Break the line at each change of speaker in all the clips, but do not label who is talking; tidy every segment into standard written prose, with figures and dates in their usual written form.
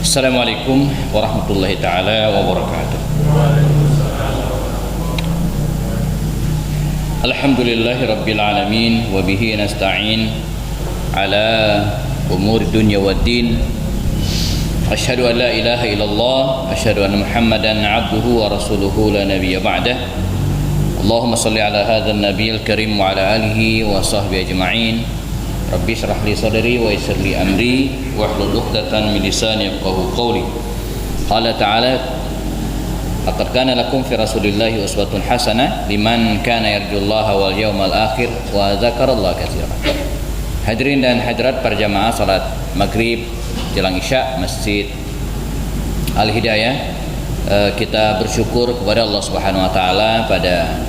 Assalamualaikum warahmatullahi taala wabarakatuh. Alhamdulillahi rabbil alamin wa bihi nasta'in ala umuri dunya waddin. Asyhadu an la ilaha illallah, asyhadu anna Muhammadan abduhu wa rasuluhu la nabiyya ba'dah. Allahumma salli ala hadzal nabiyil karim wa ala alihi wa sahbihi ajma'in. Rabbi shrah li sadri wa yassir li amri wahlul 'uqdatam min lisani yafqahu qawli. Qala ta'ala: laqad kana lakum fi rasulillahi uswatun hasanah liman kana yarjullaha wal yawmal akhir wa dzakarallaha katsiran. Hadirin dan hadirat para jamaah salat maghrib jelang isya Masjid Al-Hidayah, kita bersyukur kepada Allah Subhanahu wa taala pada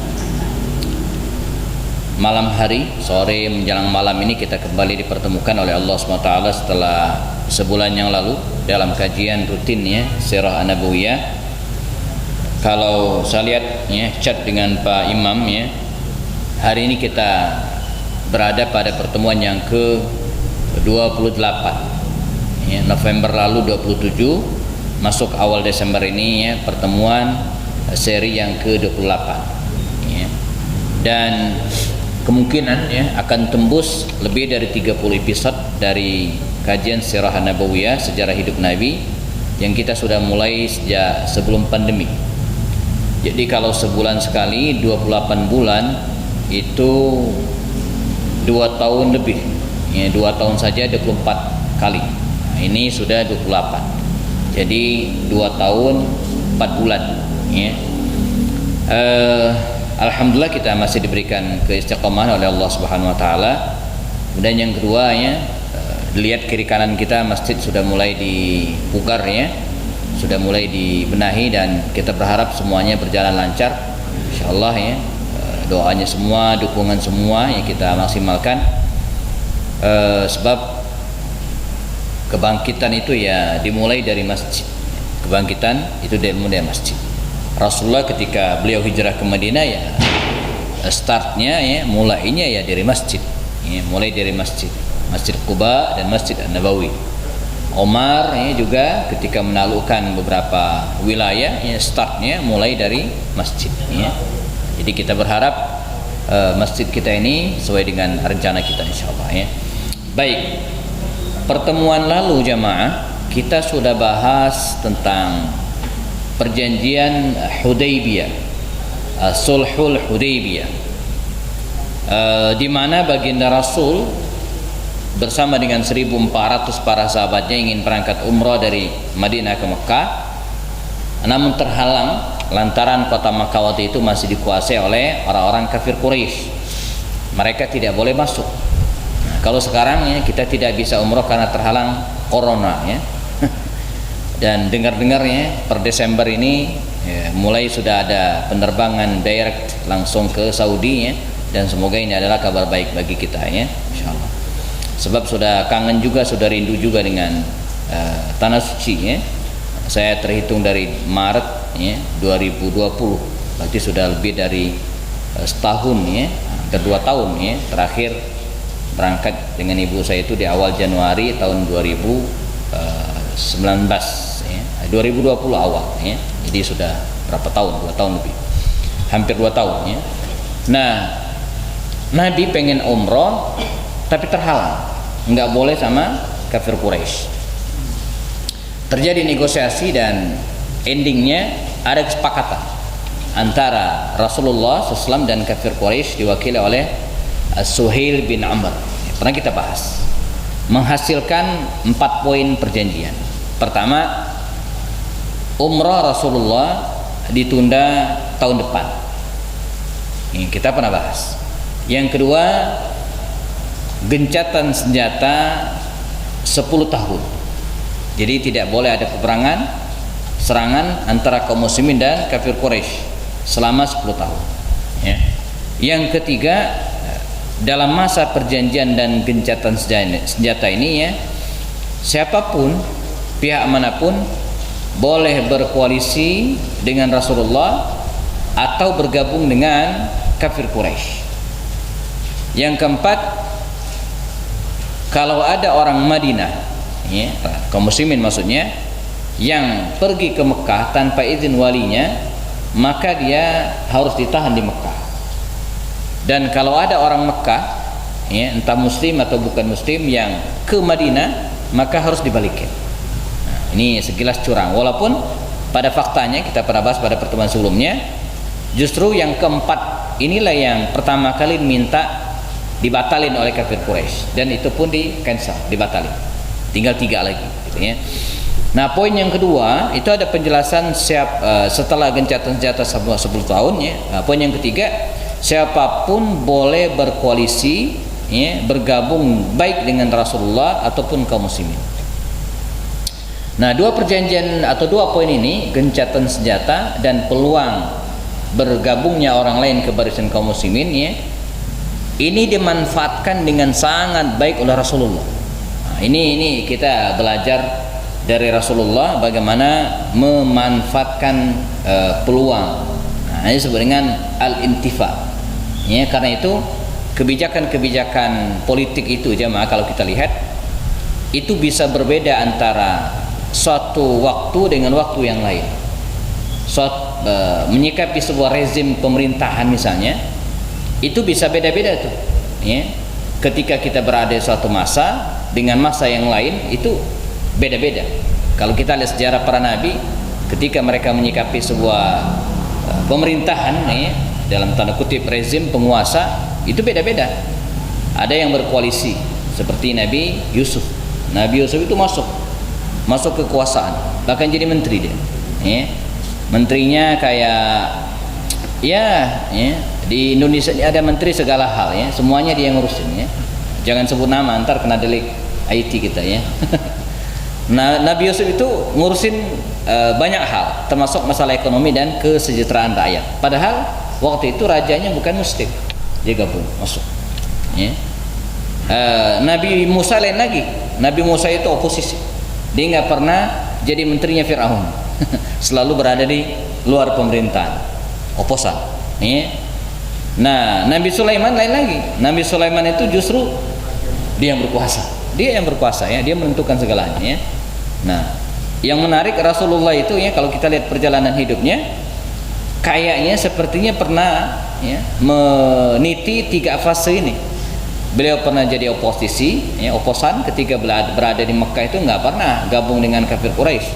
malam hari, sore menjelang malam ini kita kembali dipertemukan oleh Allah SWT setelah sebulan yang lalu dalam kajian rutinnya Sirah An-Nabawiyah. Kalau saya lihat ya, chat dengan Pak Imam ya, hari ini kita berada pada pertemuan yang ke-28 ya, November lalu 27 masuk awal Desember ini ya, pertemuan seri yang ke-28 ya. Dan kemungkinan ya akan tembus lebih dari 30 episode dari kajian Sirah An-Nabawiyah, sejarah hidup Nabi, yang kita sudah mulai sejak sebelum pandemi. Jadi kalau sebulan sekali 28 bulan itu 2 tahun lebih ya, 2 tahun saja 24 kali. Nah, ini sudah 28. Jadi 2 tahun 4 bulan ya. Alhamdulillah kita masih diberikan keistiqomahan oleh Allah Subhanahu wa taala. Dan yang kedua ya, lihat kiri kanan kita masjid sudah mulai dipugar ya, sudah mulai dibenahi, dan kita berharap semuanya berjalan lancar insyaallah ya. Doanya semua, dukungan semua yang kita maksimalkan, sebab kebangkitan itu ya dimulai dari masjid. Kebangkitan itu dimulai dari masjid. Rasulullah ketika beliau hijrah ke Madinah ya, startnya ya, mulainya ya dari masjid ya, mulai dari masjid Quba dan Masjid An-Nabawi. Omar ya, juga ketika menaklukkan beberapa wilayah ya, startnya mulai dari masjid ya. Jadi kita berharap masjid kita ini sesuai dengan rencana kita insyaallah ya. Baik, pertemuan lalu jamaah kita sudah bahas tentang perjanjian Hudaybiyah, Sulhul Hudaybiyah, di mana baginda Rasul bersama dengan 1.400 para sahabatnya ingin berangkat umrah dari Madinah ke Mekah, namun terhalang lantaran kota Mekah waktu itu masih dikuasai oleh orang-orang kafir Quraisy. Mereka tidak boleh masuk. Nah, kalau sekarang ya, kita tidak bisa umrah karena terhalang corona ya. Dan dengar-dengarnya per Desember ini ya, mulai sudah ada penerbangan direct langsung ke Saudi ya, dan semoga ini adalah kabar baik bagi kita ya insyaallah. Sebab sudah kangen juga, sudah rindu juga dengan tanah suci ya. Saya terhitung dari Maret ya 2020, berarti sudah lebih dari setahun ya, hampir 2 tahun ya, terakhir berangkat dengan ibu saya itu di awal Januari tahun 2019 ya, 2020 awal ya. Jadi sudah berapa tahun? 2 tahun lebih, hampir 2 tahun ya. Nah, Nabi pengen umroh tapi terhalang, nggak boleh sama kafir Quraisy. Terjadi negosiasi dan endingnya ada kesepakatan antara Rasulullah SAW dan kafir Quraisy diwakili oleh Suhail bin Amr. Pernah kita bahas, menghasilkan 4 poin perjanjian. Pertama, umrah Rasulullah ditunda tahun depan. Ini kita pernah bahas. Yang kedua, gencatan senjata 10 tahun. Jadi tidak boleh ada peperangan, serangan antara kaum muslimin dan kafir Quraisy selama 10 tahun ya. Yang ketiga, dalam masa perjanjian dan gencatan senjata ini ya, siapapun, pihak manapun boleh berkoalisi dengan Rasulullah atau bergabung dengan kafir Quraisy. Yang keempat, kalau ada orang Madinah ya, kaum muslimin maksudnya, yang pergi ke Mekah tanpa izin walinya, maka dia harus ditahan di Mekah. Dan kalau ada orang Mekah, ya, entah muslim atau bukan muslim, yang ke Madinah, maka harus dibalikin. Nah, ini sekilas curang, walaupun pada faktanya kita pernah bahas pada pertemuan sebelumnya, justru yang keempat inilah yang pertama kali minta dibatalin oleh kafir Quraisy, dan itu pun di cancel, dibatalin. Tinggal 3 lagi, gitu ya. Nah, poin yang kedua itu ada penjelasan setelah gencatan senjata 10 tahun, ya. Nah, poin yang ketiga, siapapun boleh berkoalisi, ya, bergabung baik dengan Rasulullah ataupun kaum muslimin. Nah, 2 perjanjian atau 2 poin ini, gencatan senjata dan peluang bergabungnya orang lain ke barisan kaum muslimin, ya, ini dimanfaatkan dengan sangat baik oleh Rasulullah. Nah, ini kita belajar dari Rasulullah bagaimana memanfaatkan peluang. Nah, ini disebut dengan al-intifa. Ya, karena itu kebijakan-kebijakan politik itu, jemaah, kalau kita lihat itu bisa berbeda antara suatu waktu dengan waktu yang lain. Menyikapi sebuah rezim pemerintahan misalnya, itu bisa beda-beda tuh, ya. Ketika kita berada di suatu masa dengan masa yang lain, itu beda-beda. Kalau kita lihat sejarah para nabi, ketika mereka menyikapi sebuah pemerintahan, ya, dalam tanda kutip rezim penguasa, itu beda-beda. Ada yang berkoalisi seperti Nabi Yusuf. Nabi Yusuf itu masuk kekuasaan, bahkan jadi menteri dia, ya. Menterinya kayak ya di Indonesia ini ada menteri segala hal, ya, semuanya dia yang ngurusin, ya. Jangan sebut nama, ntar kena delik IT kita, ya. Nah, Nabi Yusuf itu ngurusin banyak hal, termasuk masalah ekonomi dan kesejahteraan rakyat. Padahal waktu itu rajanya bukan muslim, dia gabung masuk, ya. Nabi Musa lain lagi. Nabi Musa itu oposisi, dia nggak pernah jadi menterinya Firaun. Selalu berada di luar pemerintahan, oposan, ya. Nah, Nabi Sulaiman lain lagi. Nabi Sulaiman itu justru dia yang berkuasa, ya, dia menentukan segalanya, ya. Nah, yang menarik Rasulullah itu, ya, kalau kita lihat perjalanan hidupnya, kayaknya sepertinya pernah, ya, meniti 3 fase ini. Beliau pernah jadi oposisi, ya, oposan ketika berada di Mekah itu nggak pernah gabung dengan kafir Quraisy,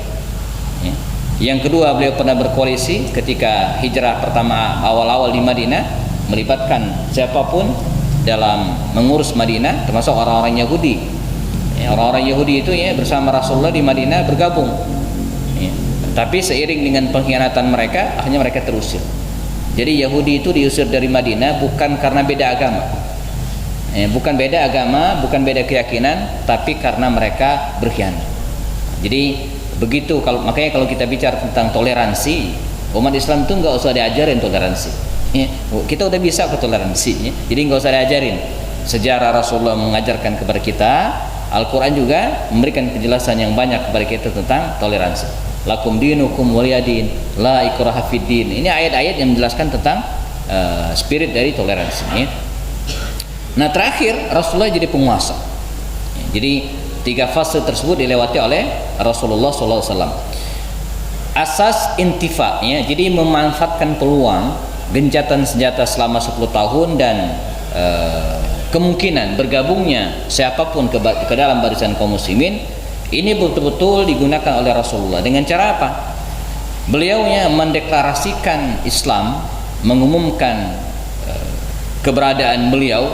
ya. Yang kedua, beliau pernah berkoalisi ketika hijrah pertama awal-awal di Madinah, melibatkan siapapun dalam mengurus Madinah, termasuk orang-orang Yahudi, ya, orang-orang Yahudi itu, ya, bersama Rasulullah di Madinah bergabung, ya. Tapi seiring dengan pengkhianatan mereka, akhirnya mereka terusir. Jadi Yahudi itu diusir dari Madinah bukan karena beda agama, ya, bukan beda agama, bukan beda keyakinan, tapi karena mereka berkhianat. Jadi begitu, makanya kalau kita bicara tentang toleransi, umat Islam itu nggak usah diajarin toleransi, ya. Kita udah bisa ke toleransi, ya. Jadi nggak usah diajarin. Sejarah Rasulullah mengajarkan kepada kita, Al-Quran juga memberikan penjelasan yang banyak kepada kita tentang toleransi. Lakum dinukum waliyadin, la ikraha fid din. Ini ayat-ayat yang menjelaskan tentang spirit dari toleransi, ya. Nah, terakhir Rasulullah jadi penguasa, ya. Jadi 3 fase tersebut dilewati oleh Rasulullah SAW. Asas intifa, ya, jadi memanfaatkan peluang gencatan senjata selama 10 tahun dan kemungkinan bergabungnya siapapun ke dalam barisan kaum muslimin, ini betul-betul digunakan oleh Rasulullah. Dengan cara apa? Beliaunya mendeklarasikan Islam, mengumumkan keberadaan beliau,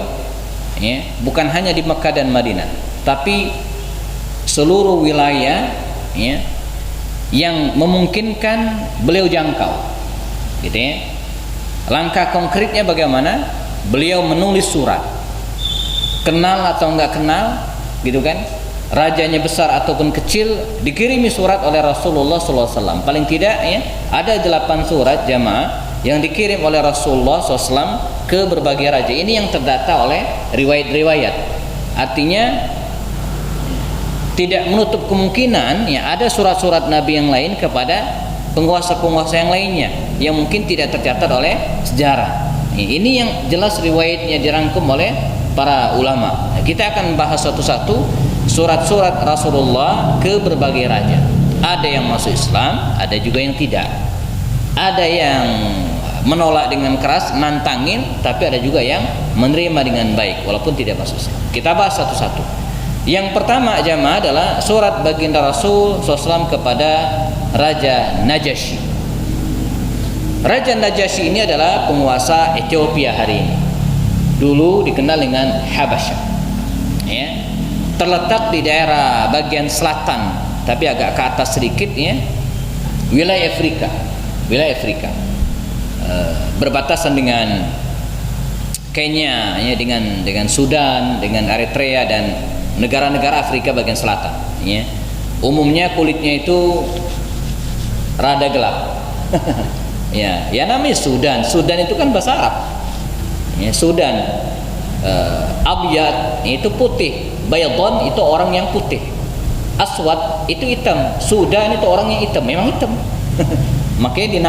ya, bukan hanya di Mekah dan Madinah, tapi seluruh wilayah, ya, yang memungkinkan beliau jangkau, gitu, ya. Langkah konkretnya bagaimana? Beliau menulis surat, kenal atau enggak kenal, gitu kan, rajanya besar ataupun kecil, dikirimi surat oleh Rasulullah SAW. Paling tidak, ya, ada 8 surat, jamaah, yang dikirim oleh Rasulullah SAW ke berbagai raja. Ini yang terdata oleh riwayat-riwayat. Artinya tidak menutup kemungkinan, ya, ada surat-surat Nabi yang lain kepada penguasa-penguasa yang lainnya yang mungkin tidak tercatat oleh sejarah. Ini yang jelas riwayatnya dirangkum oleh para ulama. Kita akan bahas satu-satu surat-surat Rasulullah ke berbagai raja. Ada yang masuk Islam, ada juga yang tidak. Ada yang menolak dengan keras, nantangin, tapi ada juga yang menerima dengan baik walaupun tidak masuk Islam. Kita bahas satu-satu. Yang pertama jamaah adalah surat baginda Rasul SAW kepada Raja Najasyi. Raja Najasyi ini adalah penguasa Ethiopia hari ini. Dulu dikenal dengan Habasyah. Ya. Terletak di daerah bagian selatan, tapi agak ke atas sedikit, ya. Wilayah Afrika. Berbatasan dengan Kenya, ya, dengan Sudan, dengan Eritrea dan negara-negara Afrika bagian selatan. Ya. Umumnya kulitnya itu rada gelap. Ya namanya Sudan. Sudan itu kan bahasa Arab. Ya, Sudan. Abyad itu putih. Baydon itu orang yang putih. Aswad itu hitam. Sudan itu orang yang hitam. Memang hitam. Makanya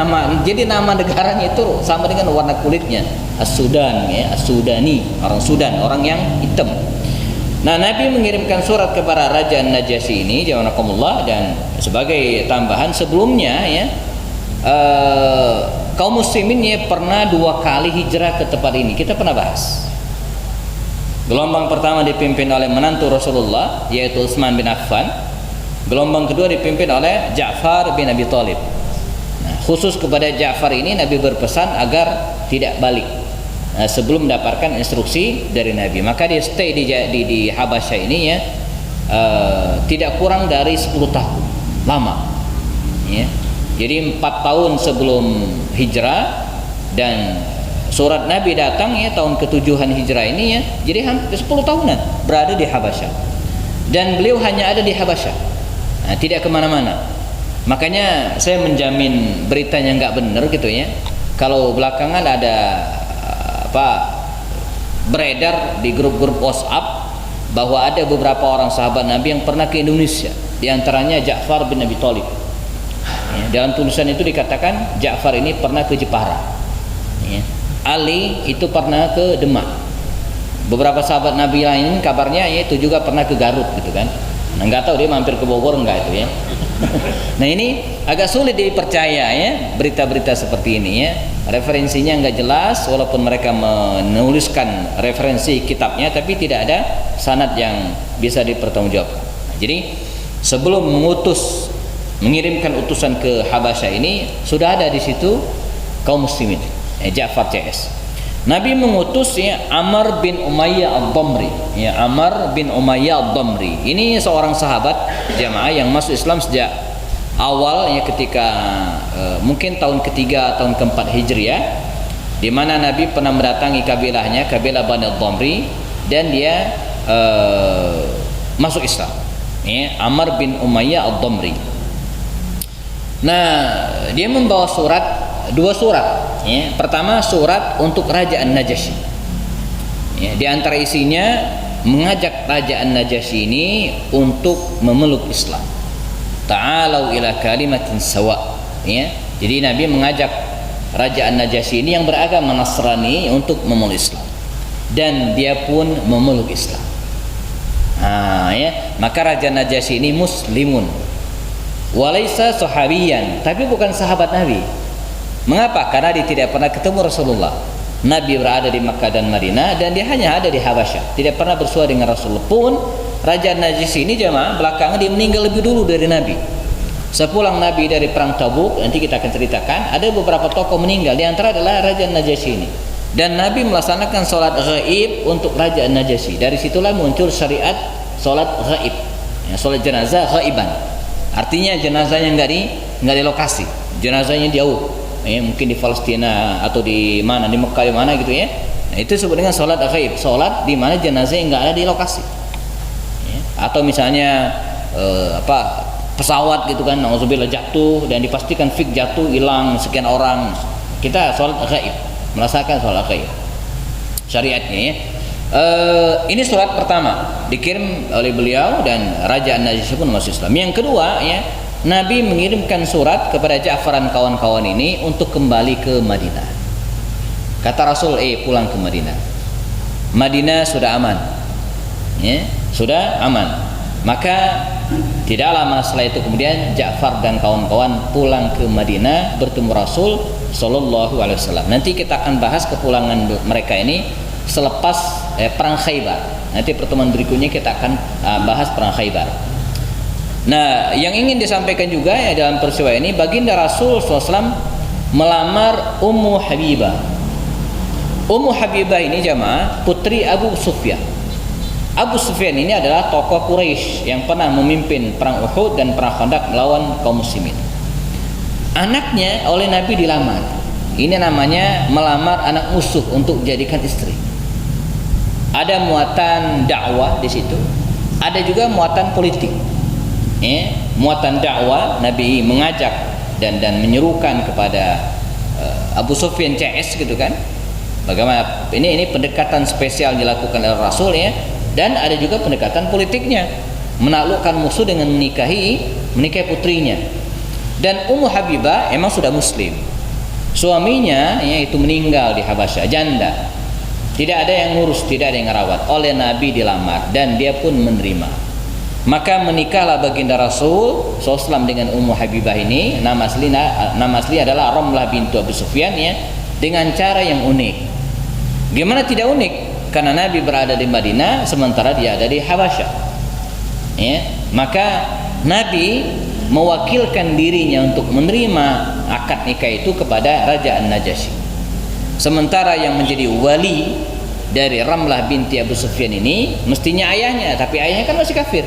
jadi nama negaranya itu sama dengan warna kulitnya. As-Sudan, ya, As-Sudani, orang Sudan, orang yang hitam. Nah, Nabi mengirimkan surat kepada Raja Najasyi ini, jawanakumullah, dan sebagai tambahan sebelumnya, ya, kaum muslimin ya pernah 2 kali hijrah ke tempat ini. Kita pernah bahas. Gelombang pertama dipimpin oleh menantu Rasulullah, yaitu Utsman bin Affan. Gelombang kedua dipimpin oleh Ja'far bin Abi Thalib. Nah, khusus kepada Ja'far ini Nabi berpesan agar tidak balik sebelum mendapatkan instruksi dari Nabi. Maka dia stay di Habasyah ini, ya, tidak kurang dari 10 tahun. Lama, ya. Jadi 4 tahun sebelum hijrah, dan surat Nabi datang, ya, tahun ke-7 hijrah ini, ya. Jadi hampir 10 tahunan berada di Habasyah. Dan beliau hanya ada di Habasyah, tidak kemana-mana. Makanya saya menjamin beritanya nggak benar gitu, ya. Kalau belakangan ada beredar di grup-grup WhatsApp bahwa ada beberapa orang sahabat Nabi yang pernah ke Indonesia, di antaranya Ja'far bin Abi Thalib. Ya, dalam tulisan itu dikatakan Ja'far ini pernah ke Jepara. Ya. Ali itu pernah ke Demak. Beberapa sahabat Nabi lain kabarnya itu juga pernah ke Garut gitu kan. Nah, nggak tahu dia mampir ke Bogor enggak itu, ya. Nah, ini agak sulit dipercaya, ya, berita-berita seperti ini, ya. Referensinya nggak jelas, walaupun mereka menuliskan referensi kitabnya, tapi tidak ada sanad yang bisa dipertanggungjawabkan. Jadi sebelum mengirimkan utusan ke Habasyah ini, sudah ada di situ kaum muslimin, Ja'far CS. Nabi mengutus, ya, Amr bin Umayyah ad-Damri. Ya, Amr bin Umayyah ad-Damri. Ini seorang sahabat jamaah yang masuk Islam sejak awal, ya, ketika mungkin tahun ke-3, tahun ke-4 Hijriah, di mana Nabi pernah mendatangi kabilahnya, kabilah Bani ad-Damri, dan dia masuk Islam. Ya, Amr bin Umayyah ad-Damri. Nah, dia membawa dua surat, ya. Pertama surat untuk Raja Najasyi, ya. Di antara isinya mengajak Raja Najasyi ini untuk memeluk Islam. Ta'alau ila kalimatin sawa, ya. Jadi Nabi mengajak Raja Najasyi ini yang beragama Nasrani untuk memeluk Islam, dan dia pun memeluk Islam. Ya. Maka Raja Najasyi ini muslimun, walaysa sahabiyan, tapi bukan sahabat Nabi. Mengapa? Karena dia tidak pernah ketemu Rasulullah. Nabi berada di Makkah dan Madinah, dan dia hanya ada di Habasyah, tidak pernah bersua dengan Rasulullah. Pun Raja Najasyi ini jemaah belakangan dia meninggal lebih dulu dari Nabi. Sepulang Nabi dari perang Tabuk, nanti kita akan ceritakan, ada beberapa tokoh meninggal, di antara adalah Raja Najasyi ini. Dan Nabi melaksanakan sholat ghaib untuk Raja Najasyi. Dari situlah muncul syariat sholat ghaib, ya, sholat jenazah ghaiban. Artinya jenazahnya nggak di lokasi, jenazahnya jauh, ya, mungkin di Palestina atau di mana, di Mekah di mana gitu, ya. Nah, itu disebut dengan sholat ghaib, sholat di mana jenazah yang nggak ada di lokasi, ya. Atau misalnya pesawat gitu kan, nauzubillah jatuh dan dipastikan fik jatuh, hilang sekian orang, kita sholat ghaib, melaksanakan sholat ghaib syariatnya, ya. Ini surat pertama dikirim oleh beliau, dan Raja Najasyi pun masuk Islam. Yang kedua, ya, Nabi mengirimkan surat kepada Ja'far dan kawan-kawan ini untuk kembali ke Madinah. Kata Rasul, pulang ke Madinah. Madinah sudah aman, ya, sudah aman. Maka Tidak lama setelah itu kemudian Ja'far dan kawan-kawan pulang ke Madinah bertemu Rasul Sallallahu Alaihi Wasallam. Nanti kita akan bahas kepulangan mereka ini selepas perang Khaybar. Nanti pertemuan berikutnya kita akan bahas perang Khaybar. Nah, yang ingin disampaikan juga ya dalam peristiwa ini, baginda Rasul SAW melamar Ummu Habibah. Ummu Habibah ini jamaah putri Abu Sufyan. Abu Sufyan ini adalah tokoh Quraisy yang pernah memimpin perang Uhud dan perang Khandaq melawan kaum muslimin. Anaknya oleh Nabi dilamar. Ini namanya melamar anak musuh untuk dijadikan istri. Ada muatan dakwah di situ, ada juga muatan politik. Muatan dakwah, Nabi mengajak dan menyerukan kepada Abu Sufyan CS gitu kan. Bagaimana ini pendekatan spesial dilakukan oleh Rasul ya. Dan ada juga pendekatan politiknya, menaklukkan musuh dengan menikahi putrinya. Dan Ummu Habibah emang sudah muslim. Suaminya yaitu meninggal di Habasyah, janda. Tidak ada yang ngurus, tidak ada yang ngerawat. Oleh Nabi dilamar dan dia pun menerima. Maka menikahlah baginda Rasul SAW dengan Ummu Habibah ini. Nama asli adalah Ramlah bintu Abu Sufyan ya, dengan cara yang unik. Gimana tidak unik? Karena Nabi berada di Madinah sementara dia ada di Habasyah ya, maka Nabi mewakilkan dirinya untuk menerima akad nikah itu kepada Raja An-Najasyi. Sementara yang menjadi wali dari Ramlah binti Abu Sufyan ini mestinya ayahnya, tapi ayahnya kan masih kafir,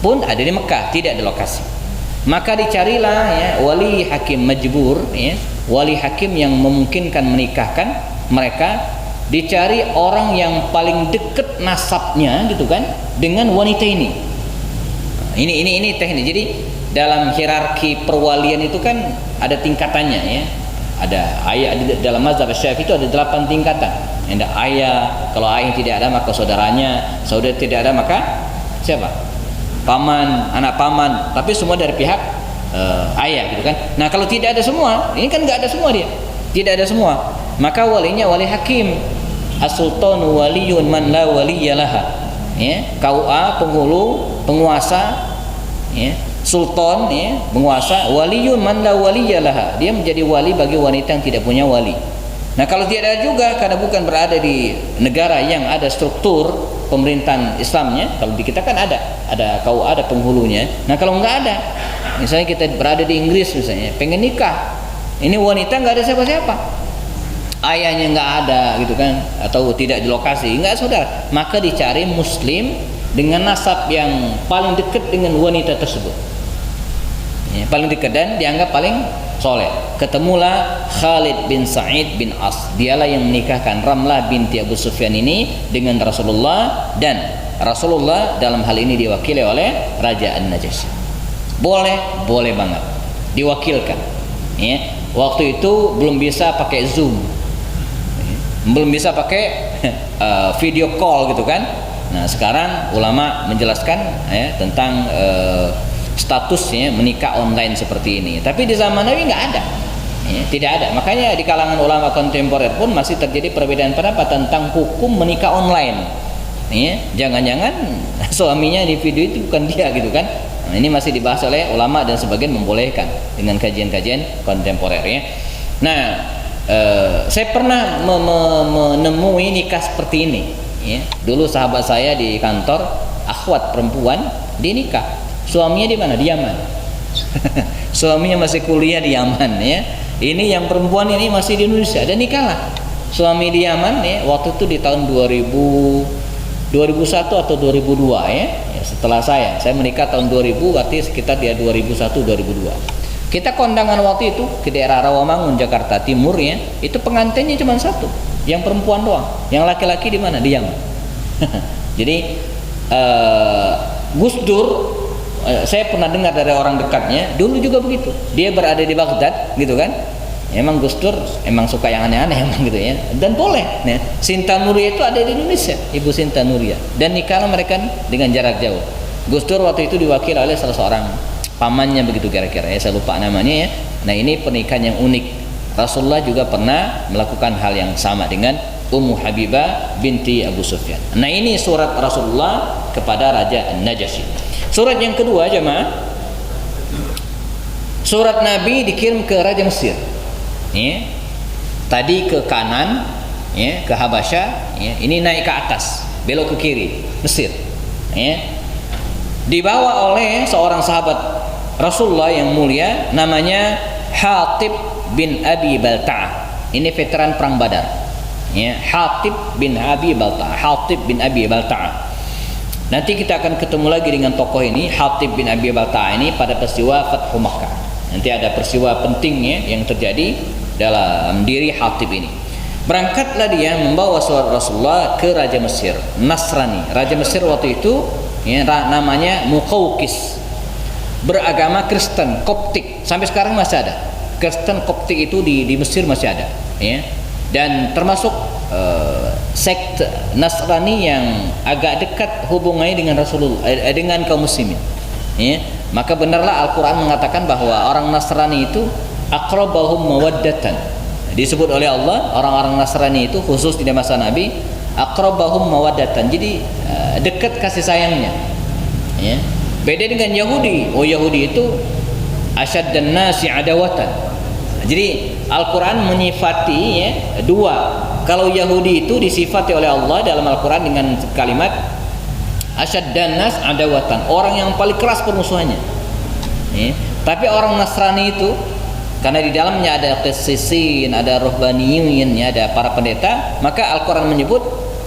pun ada di Mekah, tidak di lokasi. Maka dicarilah ya wali hakim majbur ya, wali hakim yang memungkinkan menikahkan mereka. Dicari orang yang paling dekat nasabnya gitu kan dengan wanita ini. Ini teknik. Jadi dalam hierarki perwalian itu kan ada tingkatannya ya. Ada ayah dalam mazhab Syafi'i itu ada 8 tingkatan. Ada ayah, kalau ayah tidak ada maka saudaranya, saudara tidak ada maka siapa? Paman, anak paman, tapi semua dari pihak ayah gitu kan. Nah, kalau tidak ada semua, ini kan nggak ada semua dia. Tidak ada semua. Maka walinya wali hakim. As-sultanu waliyun man la waliyalaha. Ya, KUA penghulu, penguasa ya, sultan ya, penguasa, waliyun man la waliyalaha. Dia menjadi wali bagi wanita yang tidak punya wali. Nah, kalau tidak ada juga karena bukan berada di negara yang ada struktur pemerintahan Islamnya. Kalau di kita kan ada KUA, ada penghulunya. Nah, kalau nggak ada, misalnya kita berada di Inggris misalnya, pengen nikah, ini wanita nggak ada siapa-siapa, ayahnya nggak ada gitu kan, atau tidak di lokasi, nggak saudara, maka dicari muslim dengan nasab yang paling dekat dengan wanita tersebut ya, paling dekat dan dianggap paling soleh. Ketemulah Khalid bin Sa'id bin As, dialah yang menikahkan Ramlah binti Abu Sufyan ini dengan Rasulullah, dan Rasulullah dalam hal ini diwakili oleh Raja An-Najasyi. Boleh banget diwakilkan ya. Waktu itu belum bisa pakai Zoom, belum bisa pakai video call gitu kan. Nah, sekarang ulama menjelaskan ya tentang statusnya menikah online seperti ini. Tapi di zaman Nabi nggak ada ya, tidak ada. Makanya di kalangan ulama kontemporer pun masih terjadi perbedaan pendapat tentang hukum menikah online ya. Jangan-jangan suaminya di video itu bukan dia gitu kan. Nah, ini masih dibahas oleh ulama dan sebagian membolehkan dengan kajian-kajian kontemporer ya. Nah, saya pernah menemui nikah seperti ini ya. Dulu sahabat saya di kantor, akhwat perempuan, dia nikah, suaminya di mana? Di Yaman. Suaminya masih kuliah di Yaman ya. Ini yang perempuan ini masih di Indonesia, dan nikahlah suami di Yaman ya. Waktu itu di tahun 2001 atau 2002 ya. Setelah saya menikah tahun 2000, berarti sekitar dia 2001-2002. Kita kondangan waktu itu ke daerah Rawamangun, Jakarta Timur ya. Itu pengantinnya cuma satu, yang perempuan doang. Yang laki-laki di mana? Di Yaman. Jadi Gus Dur, saya pernah dengar dari orang dekatnya, dulu juga begitu. Dia berada di Baghdad gitu kan. Emang Gus Dur emang suka yang aneh-aneh emang gitu ya. Dan boleh. Nah, Sinta Nuria itu ada di Indonesia, Ibu Sinta Nuria. Dan nikahlah mereka dengan jarak jauh. Gus Dur waktu itu diwakili oleh salah seorang pamannya begitu kira-kira ya, saya lupa namanya ya. Nah, ini pernikahan yang unik. Rasulullah juga pernah melakukan hal yang sama dengan Ummu Habibah binti Abu Sufyan. Nah, ini surat Rasulullah kepada Raja An-Najasyi. Surat yang kedua jemaah, surat Nabi dikirim ke Raja Mesir. Ya. Tadi ke kanan, ya, ke Habasyah, ya. Ini naik ke atas, belok ke kiri, Mesir. Ya. Dibawa oleh seorang sahabat Rasulullah yang mulia, namanya Hatib bin Abi Balta'ah. Ini veteran perang Badar. Ya, Hatib bin Abi Balta'ah. Hatib bin Abi Balta'ah. Nanti kita akan ketemu lagi dengan tokoh ini, Hatib bin Abi Balta'ah ini, pada peristiwa Fathu Makkah. Nanti ada peristiwa pentingnya yang terjadi dalam diri Hatib ini. Berangkatlah dia membawa surat Rasulullah ke Raja Mesir, Nasrani. Raja Mesir waktu itu, ya, namanya Muqawqis, beragama Kristen Koptik. Sampai sekarang masih ada Kristen Koptik itu di Mesir, masih ada, ya. Dan termasuk sekte Nasrani yang agak dekat hubungannya dengan Rasulullah, dengan kaum muslimin, ya. Maka benarlah Al-Quran mengatakan bahwa orang Nasrani itu aqrabahum mawaddatan. Disebut oleh Allah orang-orang Nasrani itu, khusus di masa Nabi, aqrabahum mawaddatan. Jadi dekat kasih sayangnya, ya. Beda dengan Yahudi. Oh, Yahudi itu asyaddan nasi adawatan. Jadi Al-Quran menyifati, ya, dua. Kalau Yahudi itu disifati oleh Allah dalam Al-Quran dengan kalimat asyaddan nas adawatan, orang yang paling keras permusuhannya, ya. Tapi orang Nasrani itu, karena di dalamnya ada qissisin, ada ruhbaniyyin, ya, ada para pendeta, maka Al-Quran menyebut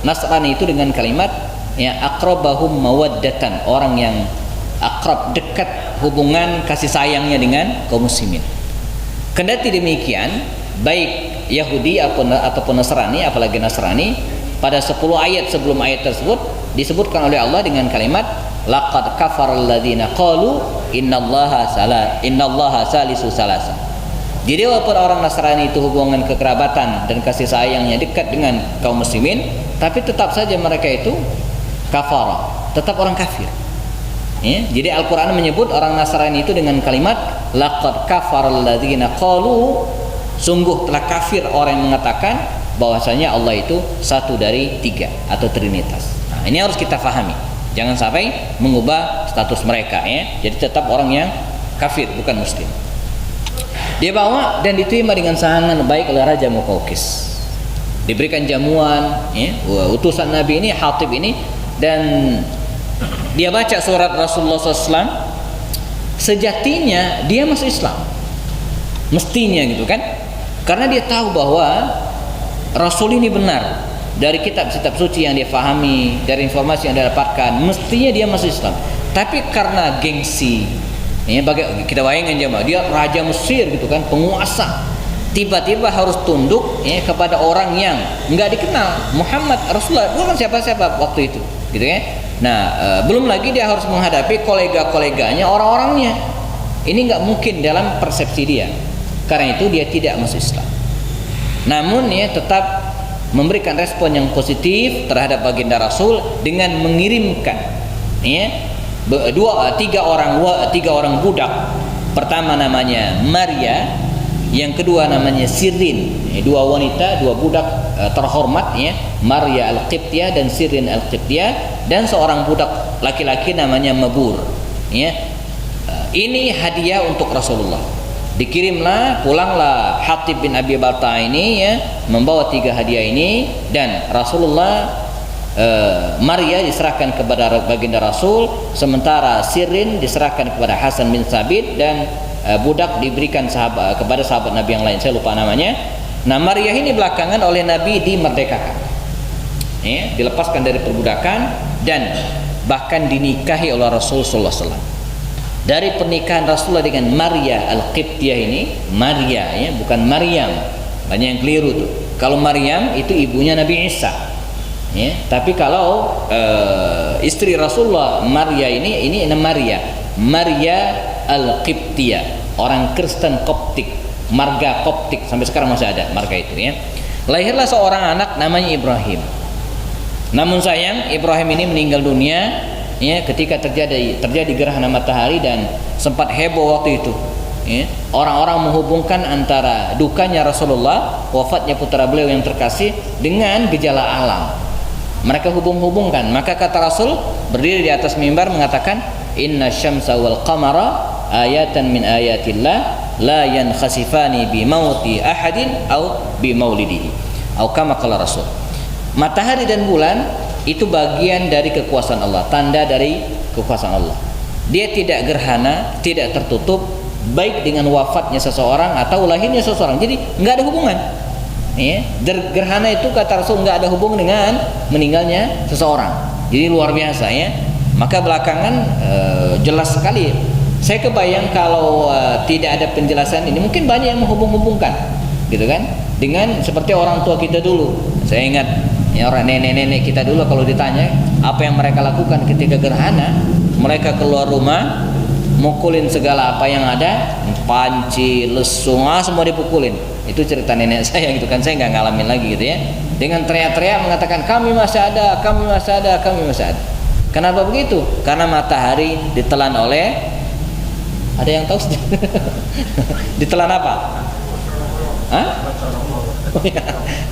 Nasrani itu dengan kalimat, ya, aqrabahum mawaddatan, orang yang akrab, dekat hubungan kasih sayangnya dengan kaum muslimin. Kendati demikian, baik Yahudi ataupun Nasrani, apalagi Nasrani, pada 10 ayat sebelum ayat tersebut disebutkan oleh Allah dengan kalimat laqad kafaral ladzina qalu innallaha salisu salasa. Jadi walaupun orang Nasrani itu hubungan kekerabatan dan kasih sayangnya dekat dengan kaum muslimin, tapi tetap saja mereka itu kafara, tetap orang kafir. Ya, jadi Al-Quran menyebut orang Nasrani itu dengan kalimat laqad kafaral ladzina qalu, sungguh telah kafir orang yang mengatakan bahwasanya Allah itu satu dari tiga atau trinitas. Nah, ini harus kita fahami, jangan sampai mengubah status mereka, ya. Jadi tetap orang yang kafir, bukan muslim. Dia bawa dan diterima dengan sangat baik oleh Raja Muqawqis. Diberikan jamuan, ya, utusan Nabi ini, Hatib ini, dan dia baca surat Rasulullah SAW. Sejatinya dia masuk Islam, mestinya gitu kan, karena dia tahu bahwa Rasul ini benar dari kitab-kitab suci yang dia fahami, dari informasi yang dia dapatkan, mestinya dia masuk Islam. Tapi karena gengsi, ya, kita bayangkan jemaah, dia Raja Mesir gitu kan, penguasa, tiba-tiba harus tunduk, ya, kepada orang yang nggak dikenal. Muhammad Rasulullah bukan siapa-siapa waktu itu, gitu ya. Nah, belum lagi dia harus menghadapi kolega-koleganya, orang-orangnya. Ini nggak mungkin dalam persepsi dia. Karena itu dia tidak masuk Islam. Namun, ya, tetap memberikan respon yang positif terhadap baginda Rasul dengan mengirimkan, ya, tiga orang budak. Pertama namanya Maria, yang kedua namanya Sirin, dua wanita, dua budak terhormat, ya, Maria Al-Qibtiyah dan Sirin Al-Qibtiyah, dan seorang budak laki-laki namanya Mabur, ya. Ini hadiah untuk Rasulullah. Dikirimlah, pulanglah Hatib bin Abi Balta'ah ini, ya, membawa tiga hadiah ini, dan Rasulullah, Maria diserahkan kepada baginda Rasul, sementara Sirin diserahkan kepada Hasan bin Sabit, dan budak diberikan kepada sahabat Nabi yang lain, saya lupa namanya. Nah, Maria ini belakangan oleh Nabi dimerdekakan, ya, dilepaskan dari perbudakan dan bahkan dinikahi oleh Rasulullah SAW. Dari pernikahan Rasulullah dengan Maria Al-Qibtiyah ini, Maria, ya, bukan Maryam, banyak yang keliru tuh. Kalau Maryam itu ibunya Nabi Isa, ya. Tapi kalau istri Rasulullah Maria ini Maria Al-Qibtiyah, orang Kristen Koptik, marga Koptik, sampai sekarang masih ada marga itu, ya. Lahirlah seorang anak namanya Ibrahim. Namun sayang, Ibrahim ini meninggal dunia, ya, ketika terjadi gerhana matahari, dan sempat heboh waktu itu, ya. Orang-orang menghubungkan antara dukanya Rasulullah, wafatnya putra beliau yang terkasih, dengan gejala alam. Mereka hubung-hubungkan. Maka kata Rasul berdiri di atas mimbar mengatakan, inna syamsa wal qamara ayatan min ayatillah la yankhasifani bi mauti ahadin au bi maulidihi au kama qala rasul. Matahari dan bulan itu bagian dari kekuasaan Allah, tanda dari kekuasaan Allah. Dia tidak gerhana, tidak tertutup baik dengan wafatnya seseorang atau lahirnya seseorang. Jadi nggak ada hubungan. Ya, gerhana itu kata Rasul nggak ada hubungan dengan meninggalnya seseorang. Jadi luar biasa ya. Maka belakangan jelas sekali. Saya kebayang kalau tidak ada penjelasan ini, mungkin banyak yang menghubung-hubungkan, gitu kan? Dengan seperti orang tua kita dulu. Saya ingat ya, orang nenek-nenek kita dulu kalau ditanya apa yang mereka lakukan ketika gerhana, mereka keluar rumah, mukulin segala apa yang ada, panci, lesung, semua dipukulin. Itu cerita nenek saya gitu kan, saya nggak ngalamin lagi gitu ya. Dengan teriak-teriak mengatakan kami masih ada, kami masih ada, kami masih ada. Kenapa begitu? Karena matahari ditelan oleh, ada yang tahu? Ditelan apa? Hah?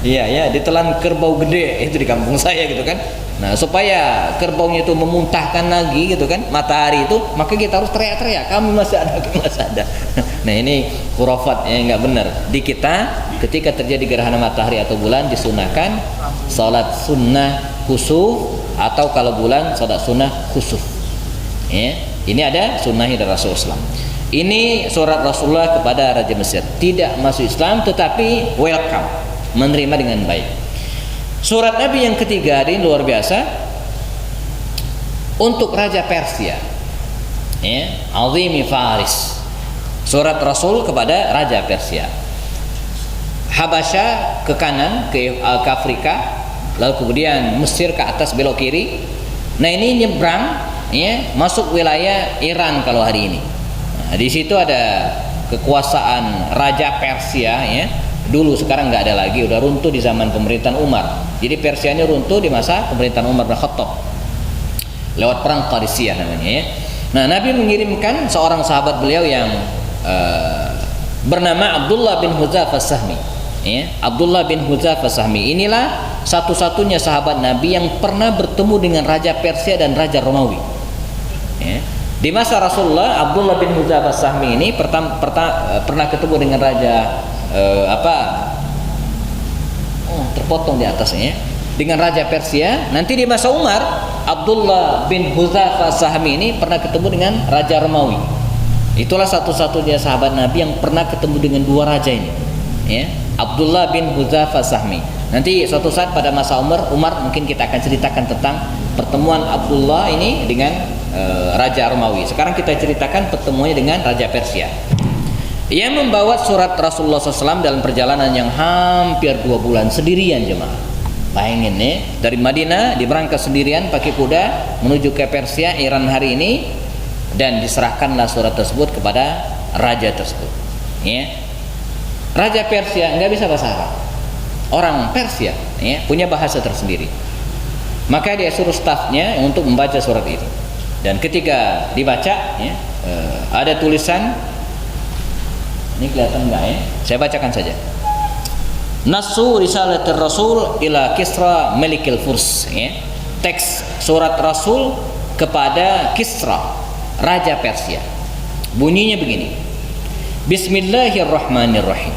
Iya ya, ditelan kerbau gede itu di kampung saya gitu kan. Nah, supaya kerbaunya itu memuntahkan lagi gitu kan matahari itu, maka kita harus teriak-teriak kami masih ada, kami masih ada. Nah, ini khurafat yang enggak benar. Di kita ketika terjadi gerhana matahari atau bulan disunahkan salat sunnah khusuf, atau kalau bulan salat sunnah khusuf. Ya, ini ada sunnahnya dari Rasulullah. Ini surat Rasulullah kepada Raja Mesir, tidak masuk Islam tetapi welcome, menerima dengan baik. Surat Nabi yang ketiga ini luar biasa untuk Raja Persia, ya, Azimi Faris. Surat Rasul kepada Raja Persia. Habasya ke kanan ke Afrika, lalu kemudian Mesir ke atas belok kiri. Nah, ini nyebrang ya, masuk wilayah Iran kalau hari ini. Nah, di situ ada kekuasaan Raja Persia ya. Dulu, sekarang nggak ada lagi, udah runtuh di zaman pemerintahan Umar. Jadi Persia ini runtuh di masa pemerintahan Umar bin Khattab lewat perang Qadisiyah namanya ya. Nah, Nabi mengirimkan seorang sahabat beliau yang bernama Abdullah bin Hudzafah Sahmi ya. Abdullah bin Hudzafah Sahmi inilah satu-satunya sahabat Nabi yang pernah bertemu dengan Raja Persia dan Raja Romawi ya. Di masa Rasulullah, Abdullah bin Hudzafah Sahmi ini pernah ketemu dengan Raja terpotong di atasnya dengan Raja Persia. Nanti di masa Umar, Abdullah bin Hudzafah Sahmi ini pernah ketemu dengan Raja Romawi. Itulah satu-satunya sahabat Nabi yang pernah ketemu dengan dua raja ini ya. Abdullah bin Hudzafah Sahmi. Nanti suatu saat pada masa Umar mungkin kita akan ceritakan tentang pertemuan Abdullah ini dengan Raja Romawi. Sekarang kita ceritakan pertemuannya dengan Raja Persia. Ia membawa surat Rasulullah SAW dalam perjalanan yang hampir 2 bulan sendirian jemaah. Bayangin nih, dari Madinah diberangkat sendirian pakai kuda menuju ke Persia, Iran hari ini, dan diserahkanlah surat tersebut kepada raja tersebut. Ya. Raja Persia nggak bisa bahasa Arab. Orang Persia ya, punya bahasa tersendiri. Maka dia suruh stafnya untuk membaca surat itu. Dan ketika dibaca ya, ada tulisan. Ini kelihatan enggak ya? Saya bacakan saja. Nasu risalatir Rasul ila Kisra Melikil Furs ya. Teks surat Rasul kepada Kisra, Raja Persia. Bunyinya begini. Bismillahirrahmanirrahim.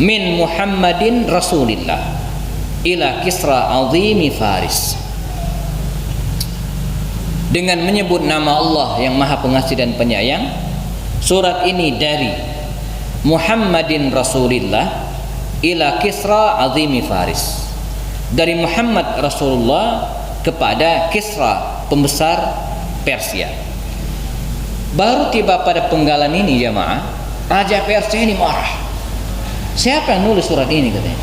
Min Muhammadin Rasulillah ila Kisra Azimi Faris. Dengan menyebut nama Allah yang Maha Pengasih dan Penyayang, surat ini dari Muhammadin Rasulillah ila Kisra Azimi Faris. Dari Muhammad Rasulullah kepada Kisra, pembesar Persia. Baru tiba pada penggalan ini jemaah, Raja Persia ini marah. Siapa yang nulis surat ini katanya?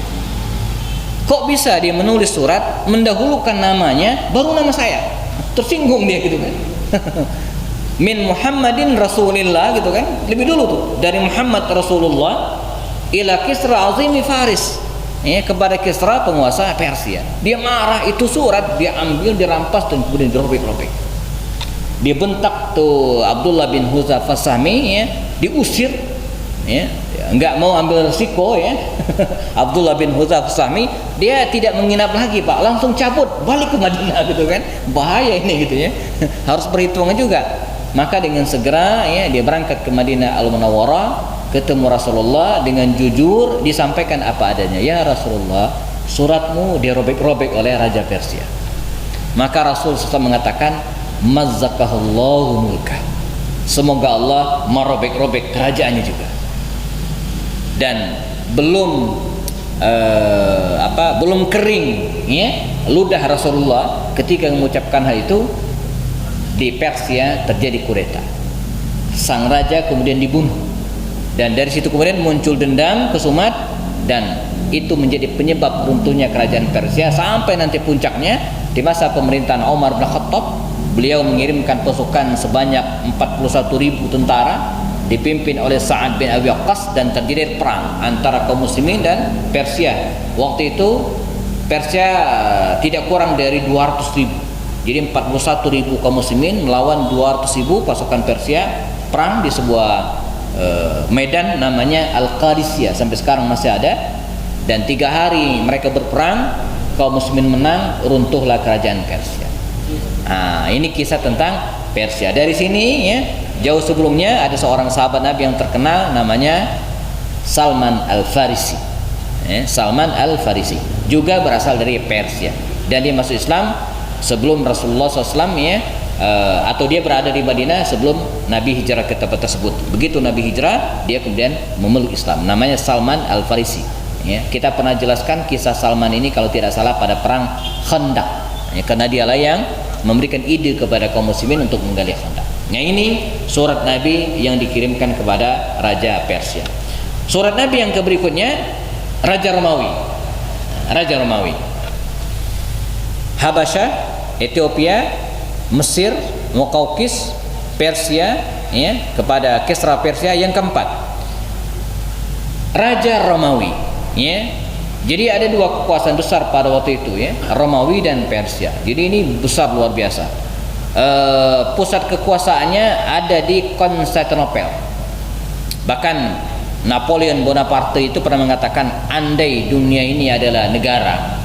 Kok bisa dia menulis surat mendahulukan namanya baru nama saya? Tersinggung dia gitu kan. Min Muhammadin Rasulillah gitu kan, lebih dulu tuh, dari Muhammad Rasulullah ila Kisra Azimi Faris ya, kepada Kisra penguasa Persia. Dia marah, itu surat dia ambil, dirampas dan kemudian dirobek-robek. Dia bentak tuh Abdullah bin Hudzafah Sahmi ya, diusir ya, enggak mau ambil risiko ya. Abdullah bin Hudzafah Sahmi dia tidak menginap lagi Pak, langsung cabut balik ke Madinah gitu kan, bahaya ini gitu ya. Harus perhitungan juga. Maka dengan segera ya dia berangkat ke Madinah Al-Munawwarah, ketemu Rasulullah, dengan jujur disampaikan apa adanya. Ya Rasulullah, suratmu dirobek-robek oleh Raja Persia. Maka Rasul SAW mengatakan, mazzaqahullahu mulkah, semoga Allah merobek-robek kerajaannya juga. Dan belum kering ya ludah Rasulullah ketika mengucapkan hal itu, di Persia terjadi kudeta. Sang raja kemudian dibunuh, dan dari situ kemudian muncul dendam kesumat, dan itu menjadi penyebab runtuhnya kerajaan Persia sampai nanti puncaknya di masa pemerintahan Umar bin Khattab. Beliau mengirimkan pasukan sebanyak 41.000 tentara dipimpin oleh Sa'ad bin Abi Waqqas, dan terjadi perang antara kaum muslimin dan Persia. Waktu itu Persia tidak kurang dari 200.000. Jadi 41.000 kaum muslimin melawan 200.000 pasukan Persia, perang di sebuah medan namanya Al-Qadisiyah, sampai sekarang masih ada. Dan 3 hari mereka berperang, kaum muslimin menang, runtuhlah kerajaan Persia. Nah, ini kisah tentang Persia. Dari sini ya, jauh sebelumnya ada seorang sahabat Nabi yang terkenal namanya Salman Al-Farisi. Salman Al-Farisi juga berasal dari Persia, dan dia masuk Islam sebelum Rasulullah SAW ya, atau dia berada di Madinah sebelum Nabi hijrah ke tempat tersebut. Begitu Nabi hijrah, dia kemudian memeluk Islam. Namanya Salman Al-Farisi. Ya, kita pernah jelaskan kisah Salman ini kalau tidak salah pada perang Khandaq. Ya, karena dialah yang memberikan ide kepada kaum muslimin untuk menggali Khandaq. Nah, ini surat Nabi yang dikirimkan kepada Raja Persia. Surat Nabi yang berikutnya Raja Romawi. Raja Romawi, Habasyah, Ethiopia, Mesir, Muqawqis, Persia ya, kepada Kisra Persia. Yang keempat, Raja Romawi ya. Jadi ada 2 kekuasaan besar pada waktu itu ya, Romawi dan Persia. Jadi ini besar, luar biasa. Pusat kekuasaannya ada di Konstantinopel. Bahkan Napoleon Bonaparte itu pernah mengatakan, andai dunia ini adalah negara,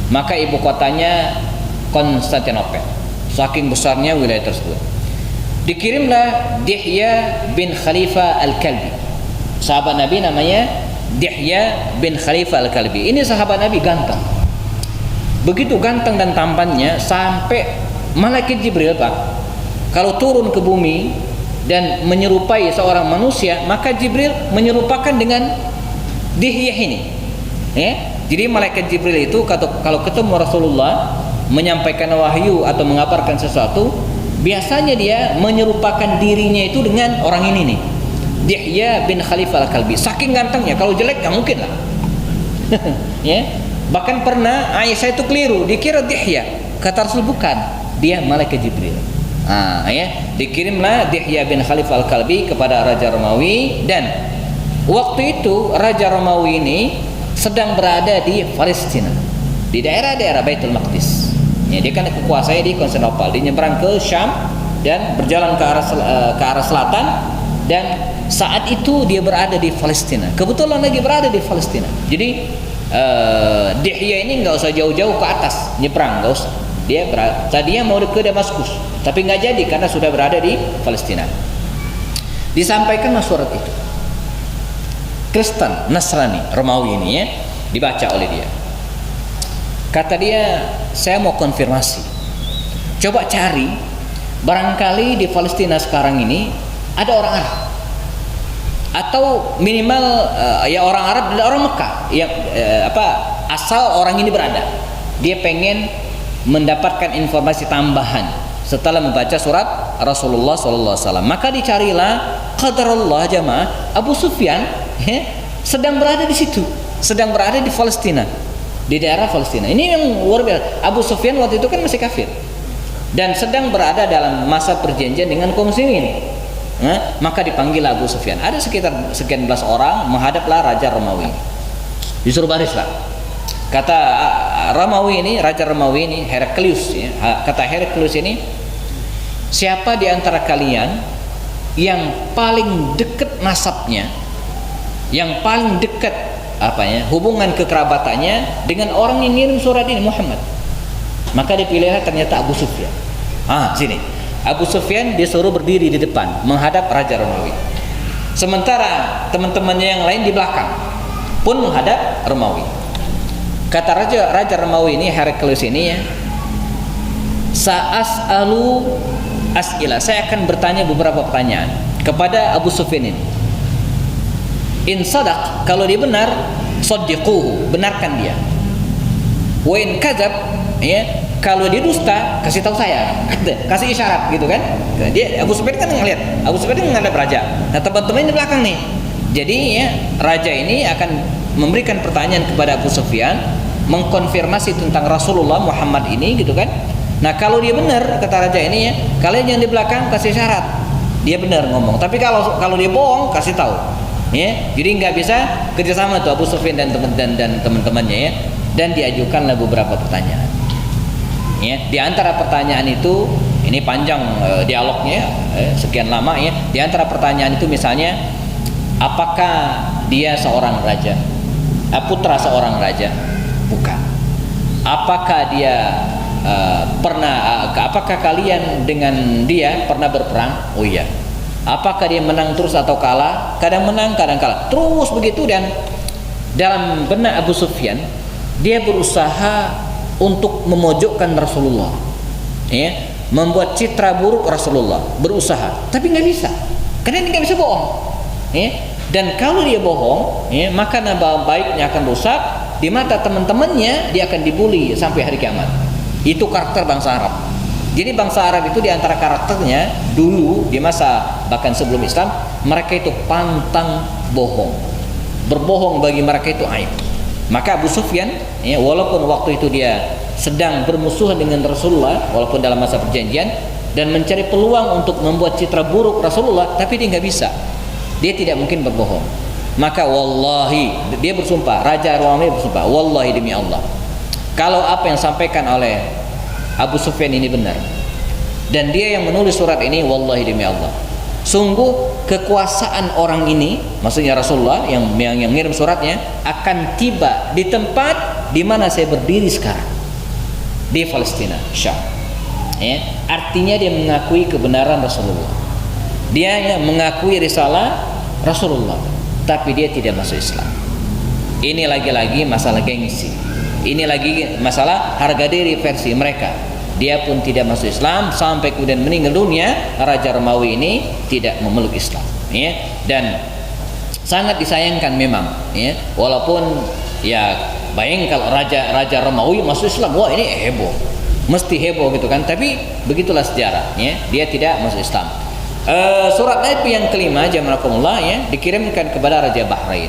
maka ibu kotanya Konstantinopel. Saking besarnya wilayah tersebut. Dikirimlah Dihya bin Khalifah Al-Kalbi. Sahabat Nabi namanya Dihya bin Khalifah Al-Kalbi. Ini sahabat Nabi ganteng. Begitu ganteng dan tampannya sampai malaikat Jibril Pak, kalau turun ke bumi dan menyerupai seorang manusia, maka Jibril menyerupakan dengan Dihya ini ya. Jadi malaikat Jibril itu kalau ketemu Rasulullah menyampaikan wahyu atau mengabarkan sesuatu, biasanya dia menyerupakan dirinya itu dengan orang ini nih, Dihya bin Khalifah Al-Kalbi. Saking gantengnya, kalau jelek nggak mungkin lah. Ya. Bahkan pernah Aisyah itu keliru, dikira Dihya, kata Rasul bukan, dia malaikat Jibril. Ya, dikirimlah Dihya bin Khalifah Al-Kalbi kepada Raja Romawi, dan waktu itu Raja Romawi ini sedang berada di Palestina, di daerah-daerah Baitul Maqdis. Ya, dia kan kekuasaannya di Konstantinopel, dia nyebrang ke Syam dan berjalan ke arah selatan, dan saat itu dia berada di Palestina. Kebetulan lagi berada di Palestina. Jadi Dihya ini nggak usah jauh-jauh ke atas nyebrang, nggak usah. Dia tadinya mau ke Damaskus, tapi nggak jadi karena sudah berada di Palestina. Disampaikanlah surat itu. Kristen, Nasrani, Romawi ini ya, dibaca oleh dia. Kata dia, saya mau konfirmasi. Coba cari, barangkali di Palestina sekarang ini ada orang Arab, atau minimal ya orang Arab dan orang Mekah yang asal orang ini berada. Dia pengen mendapatkan informasi tambahan setelah membaca surat Rasulullah SAW. Maka dicarilah, qadarullah jamaah, Abu Sufyan sedang berada di situ, sedang berada di Palestina, di daerah Palestina. Ini yang luar biasa. Abu Sufyan waktu itu kan masih kafir dan sedang berada dalam masa perjanjian dengan kaum muslimin. Maka dipanggil Abu Sufyan. Ada sekitar sekian belas orang menghadaplah Raja Romawi. Disuruh barislah. Kata Romawi ini, Raja Romawi ini, Heraklius ya. Kata Heraklius ini, siapa di antara kalian yang paling dekat nasabnya yang paling dekat hubungan kekerabatannya dengan orang yang ngirim surat ini, Muhammad. Maka dipilihlah ternyata Abu Sufyan. Sini Abu Sufyan disuruh berdiri di depan menghadap Raja Romawi, sementara teman-temannya yang lain di belakang pun menghadap Romawi. Kata Raja Romawi ini, Heraklius ini ya, sa'as'alu as'ilah, saya akan bertanya beberapa pertanyaan kepada Abu Sufyan ini. In sadaq, kalau dia benar, saddiquhu, benarkan dia. Wa in kadzab, ya, kalau dia dusta, kasih tahu saya, kasih isyarat gitu kan. Dia Abu Sufyan kan ngelihat, Abu Sufyan menghadap raja. Nah, teman-teman di belakang nih. Jadi ya, raja ini akan memberikan pertanyaan kepada Abu Sufyan, mengkonfirmasi tentang Rasulullah Muhammad ini gitu kan. Nah, kalau dia benar, kata raja ini ya, kalian yang di belakang kasih syarat dia benar ngomong. Tapi kalau dia bohong, kasih tahu. Ya, jadi nggak bisa kerjasama tuh Abu Sufyan dan teman-temannya ya. Dan diajukanlah beberapa pertanyaan. Ya, di antara pertanyaan itu, ini panjang dialognya, sekian lama ya. Di antara pertanyaan itu misalnya, apakah dia seorang raja? Putra seorang raja? Bukan. Apakah dia apakah kalian dengan dia pernah berperang? Oh iya. Apakah dia menang terus atau kalah? Kadang menang, kadang kalah. Terus begitu, dan dalam benak Abu Sufyan, dia berusaha untuk memojokkan Rasulullah, ya, membuat citra buruk Rasulullah, berusaha, tapi nggak bisa, karena dia nggak bisa bohong, ya. Dan kalau dia bohong, ya, maka nama baiknya akan rusak di mata teman-temannya, dia akan dibully sampai hari kiamat. Itu karakter bangsa Arab. Jadi bangsa Arab itu di antara karakternya dulu di masa bahkan sebelum Islam, mereka itu pantang bohong. Berbohong bagi mereka itu aib. Maka Abu Sufyan, ya, walaupun waktu itu dia sedang bermusuhan dengan Rasulullah, walaupun dalam masa perjanjian, dan mencari peluang untuk membuat citra buruk Rasulullah, tapi dia nggak bisa. Dia tidak mungkin berbohong. Maka wallahi, dia bersumpah, Raja Romawi bersumpah, wallahi demi Allah, kalau apa yang disampaikan oleh Abu Sufyan ini benar, dan dia yang menulis surat ini, wallahi demi Allah, sungguh kekuasaan orang ini, maksudnya Rasulullah yang ngirim suratnya, akan tiba di tempat di mana saya berdiri sekarang, di Palestina, Syam. Ya, artinya dia mengakui kebenaran Rasulullah, dia mengakui risalah Rasulullah, tapi dia tidak masuk Islam. Ini lagi-lagi masalah gengsi. Ini lagi masalah harga diri versi mereka. Dia pun tidak masuk Islam sampai kemudian meninggal dunia. Raja Romawi ini tidak memeluk Islam, ya. Dan sangat disayangkan memang, ya. Walaupun ya bayang kalau raja Romawi masuk Islam, wah ini heboh, mesti heboh gitu kan. Tapi begitulah sejarah, ya. Dia tidak masuk Islam. Surat Nabi yang kelima, jamaahkumullah, ya, dikirimkan kepada Raja Bahrain.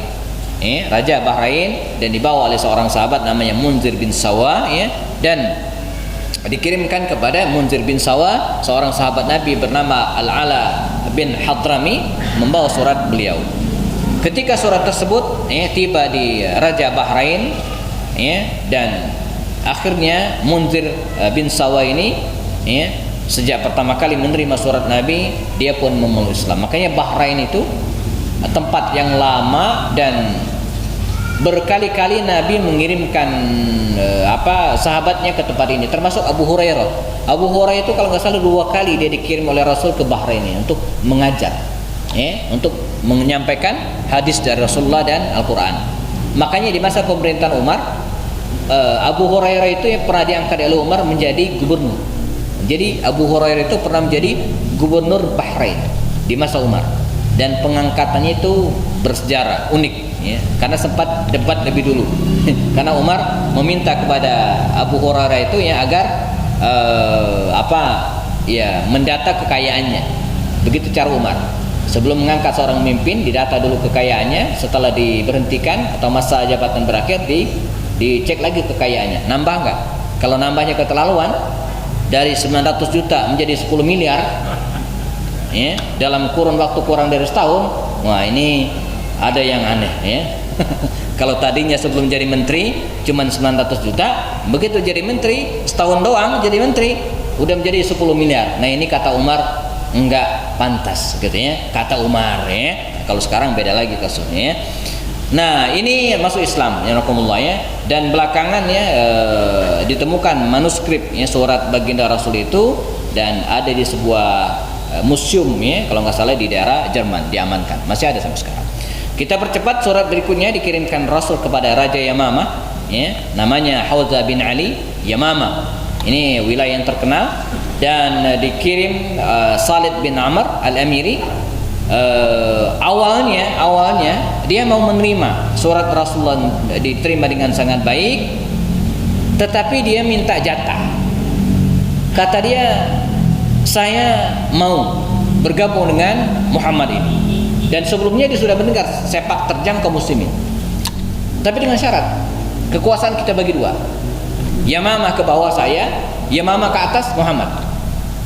Raja Bahrain, dan dibawa oleh seorang sahabat namanya Munzir bin Sawa, ya, dan dikirimkan kepada Munzir bin Sawa, seorang sahabat Nabi bernama Al-Ala bin Hadrami, membawa surat beliau. Ketika surat tersebut tiba di Raja Bahrain, dan akhirnya Munzir bin Sawa ini, sejak pertama kali menerima surat Nabi, dia pun memeluk Islam. Makanya Bahrain itu tempat yang lama, dan berkali-kali Nabi mengirimkan sahabatnya ke tempat ini, termasuk Abu Hurairah. Abu Hurairah itu kalau nggak salah 2 kali dia dikirim oleh Rasul ke Bahrain ini untuk mengajar, untuk menyampaikan hadis dari Rasulullah dan Al-Quran. Makanya di masa pemerintahan Umar, Abu Hurairah itu yang pernah diangkat oleh Umar menjadi gubernur. Jadi Abu Hurairah itu pernah menjadi gubernur Bahrain di masa Umar, dan pengangkatannya itu bersejarah, unik, ya, karena sempat debat lebih dulu. Karena Umar meminta kepada Abu Hurairah itu ya agar mendata kekayaannya. Begitu cara Umar. Sebelum mengangkat seorang pemimpin, didata dulu kekayaannya. Setelah diberhentikan atau masa jabatan berakhir, dicek lagi kekayaannya. Nambah nggak? Kalau nambahnya keterlaluan, dari 900 juta menjadi 10 miliar, ya, dalam kurun waktu kurang dari setahun, wah ini ada yang aneh, ya. Kalau tadinya sebelum jadi menteri cuma 900 juta, begitu jadi menteri setahun doang jadi menteri udah menjadi 10 miliar. Nah ini kata Umar enggak pantas, gitu ya, kata Umar, ya. Kalau sekarang beda lagi kasusnya, ya. Nah, ini masuk Islam ya rahimakumullah ya. Dan belakangan ya ditemukan manuskrip ya surat baginda Rasul itu, dan ada di sebuah museum ya kalau nggak salah di daerah Jerman, diamankan, masih ada sampai sekarang. Kita percepat, surat berikutnya dikirimkan Rasul kepada Raja Yamamah ya, namanya Hawza bin Ali Yamamah. Ini wilayah yang terkenal, dan dikirim Salid bin Amr al-Amiri. Awalnya dia mau menerima surat Rasulullah, diterima dengan sangat baik, tetapi dia minta jatah. Kata dia, saya mau bergabung dengan Muhammad ini, dan sebelumnya dia sudah mendengar sepak terjang kaum muslimin, tapi dengan syarat kekuasaan kita bagi dua, Yamamah ke bawah saya, Yamamah ke atas Muhammad.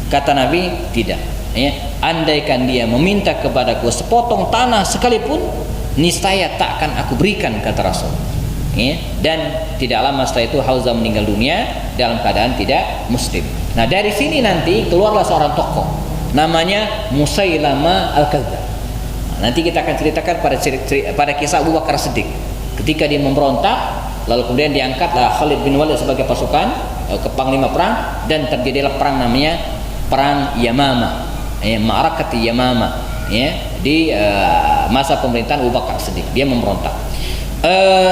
Kata Nabi, tidak ya, andaikan dia meminta kepadaku sepotong tanah sekalipun, niscaya tak akan aku berikan, kata Rasul ya. Dan tidak lama setelah itu Hawza meninggal dunia dalam keadaan tidak muslim. Nah, dari sini nanti keluarlah seorang tokoh namanya Musailama al-Kadzdzab. Nah, nanti kita akan ceritakan pada kisah Abu Bakar Siddiq ketika dia memberontak, lalu kemudian diangkatlah Khalid bin Walid sebagai pasukan ke panglima perang, dan terjadilah perang namanya perang Yamamah ya, Ma'rakati Yamamah ya, di masa pemerintahan Abu Bakar Siddiq. Dia memberontak.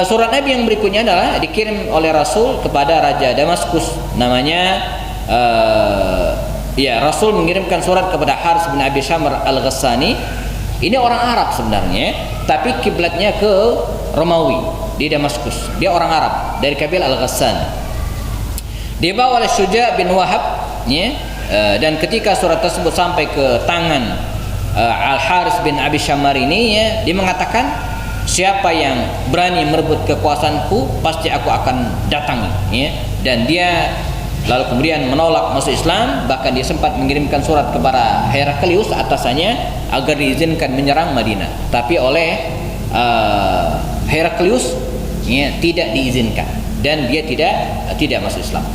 Surat Nabi yang berikutnya adalah dikirim oleh Rasul kepada Raja Damaskus, namanya Rasul mengirimkan surat kepada Haris bin Abi Syamr al-Ghassani. Ini orang Arab sebenarnya, tapi kiblatnya ke Romawi di Damaskus. Dia orang Arab dari kabilah al-Ghassan. Dibawa oleh Syuja bin Wahab ya. Dan ketika surat tersebut sampai ke tangan Al-Haris bin Abi Syamar ini ya, dia mengatakan, siapa yang berani merebut kekuasaanku pasti aku akan datangi ya. Dan dia lalu kemudian menolak masuk Islam, bahkan dia sempat mengirimkan surat kepada Heraklius atasannya agar diizinkan menyerang Madinah, tapi oleh Heraklius ya, tidak diizinkan, dan dia tidak masuk Islam.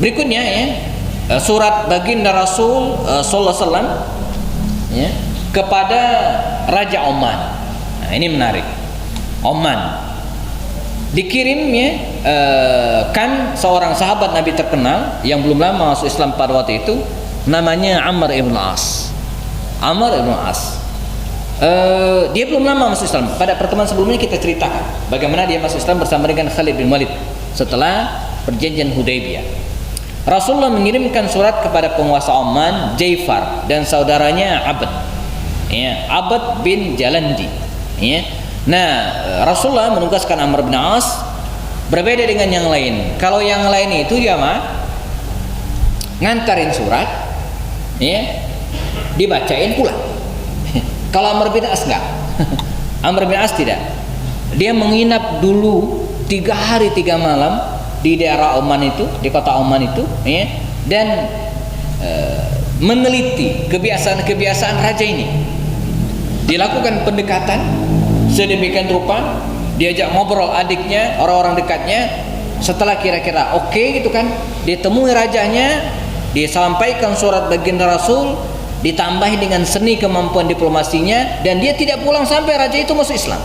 Berikutnya ya, surat baginda Rasul sallallahu alaihi wasallam ya, kepada Raja Oman. Nah, ini menarik. Oman dikirim ya, kan seorang sahabat Nabi terkenal yang belum lama masuk Islam pada waktu itu, namanya Amr ibn As. Dia belum lama masuk Islam. Pada pertemuan sebelumnya kita ceritakan bagaimana dia masuk Islam bersama dengan Khalid bin Walid setelah perjanjian Hudaybiyah. Rasulullah mengirimkan surat kepada penguasa Oman, Jaifar, dan saudaranya Abd ya, Abd bin Jalandi ya. Nah, Rasulullah menugaskan Amr bin As, berbeda dengan yang lain. Kalau yang lain itu dia ngantarin surat ya, dibacain pulang. Kalau Amr bin As enggak. Amr bin As tidak. Dia menginap dulu 3 hari 3 malam di daerah Oman itu, di kota Oman itu ya, dan meneliti kebiasaan raja ini. Dilakukan pendekatan sedemikian rupa, diajak ngobrol adiknya, orang-orang dekatnya. Setelah kira-kira oke gitu kan, ditemui rajanya, disampaikan surat baginda Rasul, ditambahi dengan seni kemampuan diplomasinya, dan dia tidak pulang sampai raja itu masuk Islam.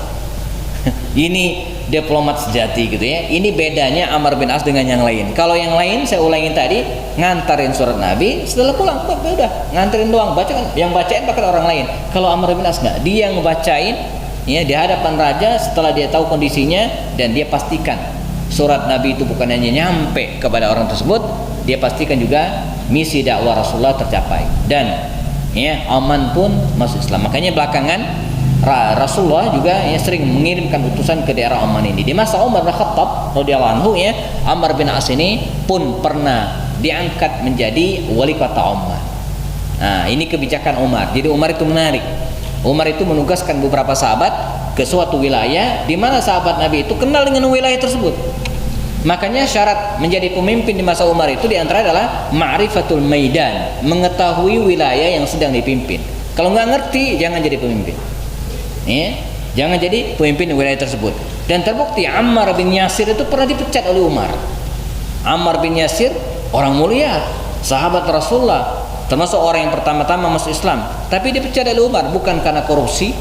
Ini diplomat sejati gitu ya. Ini bedanya Amr bin As dengan yang lain. Kalau yang lain saya ulangin tadi, ngantarin surat Nabi, setelah pulang udah nganterin doang, bacakan, yang bacain bahkan orang lain. Kalau Amr bin As enggak, dia ngebacain ya di hadapan raja setelah dia tahu kondisinya, dan dia pastikan surat Nabi itu bukan hanya nyampe kepada orang tersebut, dia pastikan juga misi dakwah Rasulullah tercapai, dan ya aman pun masuk Islam. Makanya belakangan Rasulullah juga ya sering mengirimkan utusan ke daerah Oman ini. Di masa Umar bin Khattab radhiyallahu anhu ya, Amr bin As ini pun pernah diangkat menjadi wali kota Oman. Nah, ini kebijakan Umar. Jadi Umar itu menarik. Umar itu menugaskan beberapa sahabat ke suatu wilayah di mana sahabat Nabi itu kenal dengan wilayah tersebut. Makanya syarat menjadi pemimpin di masa Umar itu diantara adalah ma'rifatul maidan, mengetahui wilayah yang sedang dipimpin. Kalau nggak ngerti, jangan jadi pemimpin. Ya, jangan jadi pemimpin wilayah tersebut. Dan terbukti Ammar bin Yasir itu pernah dipecat oleh Umar. Ammar bin Yasir orang mulia, sahabat Rasulullah, termasuk orang yang pertama-tama masuk Islam, tapi dipecat oleh Umar bukan karena korupsi,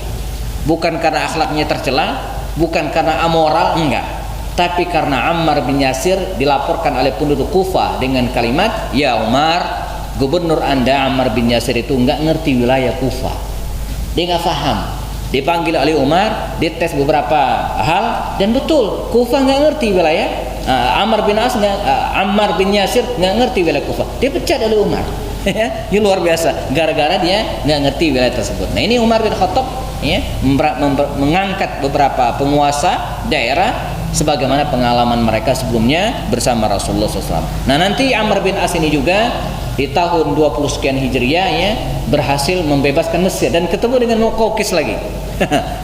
bukan karena akhlaknya tercela, bukan karena amoral, enggak, tapi karena Ammar bin Yasir dilaporkan oleh penduduk Kufah dengan kalimat, ya Umar, gubernur anda Ammar bin Yasir itu enggak ngerti wilayah Kufah, dia enggak paham. Dipanggil oleh Umar, dites beberapa hal, dan betul Kufah nggak ngerti wilayah. Ammar bin Yasir nggak ngerti wilayah Kufah, dia pecat oleh Umar. Ini luar biasa, gara-gara dia nggak ngerti wilayah tersebut. Nah, ini Umar bin Khattab ya, mengangkat beberapa penguasa daerah sebagaimana pengalaman mereka sebelumnya bersama Rasulullah SAW. Nah, nanti Amr bin As ini juga di tahun 20 sekian Hijriah ya berhasil membebaskan Mesir dan ketemu dengan Muqawqis lagi.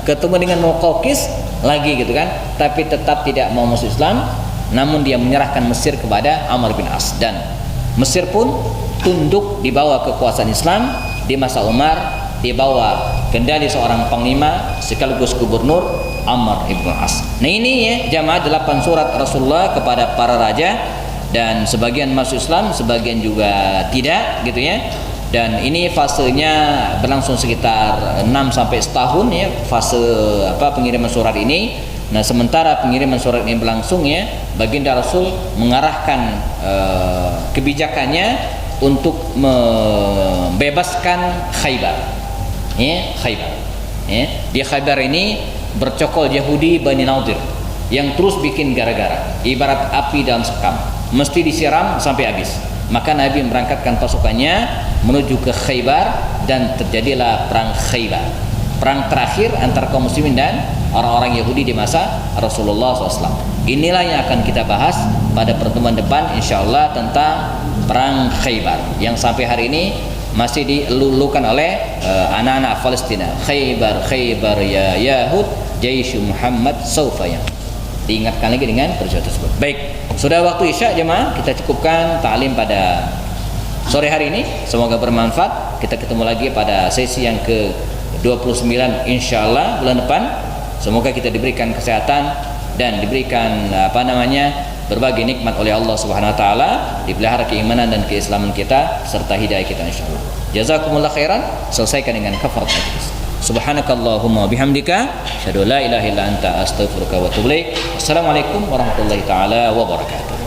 Ketemu dengan Muqawqis lagi gitu kan, tapi tetap tidak mau masuk Islam, namun dia menyerahkan Mesir kepada Amr bin As dan Mesir pun tunduk di bawah kekuasaan Islam di masa Umar, di bawah kendali seorang panglima sekaligus gubernur Amr ibn As. Nah, ini ya jamaah 8 surat Rasulullah kepada para raja, dan sebagian masuk Islam, sebagian juga tidak gitu ya. Dan ini fasenya berlangsung sekitar 6 sampai setahun ya, fase pengiriman surat ini. Nah, sementara pengiriman surat ini berlangsung ya, baginda Rasul mengarahkan kebijakannya untuk membebaskan Khaybar. Ya, Khaybar. Ya, di Khaybar ini bercokol Yahudi Bani Nadir yang terus bikin gara-gara, ibarat api dalam sekam, mesti disiram sampai habis. Maka Nabi memberangkatkan pasukannya menuju ke Khaybar dan terjadilah perang Khaybar, perang terakhir antara kaum muslimin dan orang-orang Yahudi di masa Rasulullah SAW. Inilah yang akan kita bahas pada pertemuan depan insyaallah, tentang perang Khaybar yang sampai hari ini masih dilulukan oleh anak-anak Palestina. Khaybar, Khaybar ya Yahud, Jaish Muhammad saufa ya. Diingatkan lagi dengan peristiwa tersebut. Baik, sudah waktu Isya jemaah, kita cukupkan ta'lim pada sore hari ini. Semoga bermanfaat. Kita ketemu lagi pada sesi yang ke-29 insyaallah bulan depan. Semoga kita diberikan kesehatan dan diberikan berbagai nikmat oleh Allah Subhanahu wa taala, dipelihara keimanan dan keislaman kita serta hidayah kita insyaallah. Jazakumullah khairan. Selesaikan dengan kafarat majlis. Subhanakallahumma bihamdika asyhadu la ilaha illa anta astaghfiruka wa atubu ilaik. Wassalamualaikum warahmatullahi taala wabarakatuh.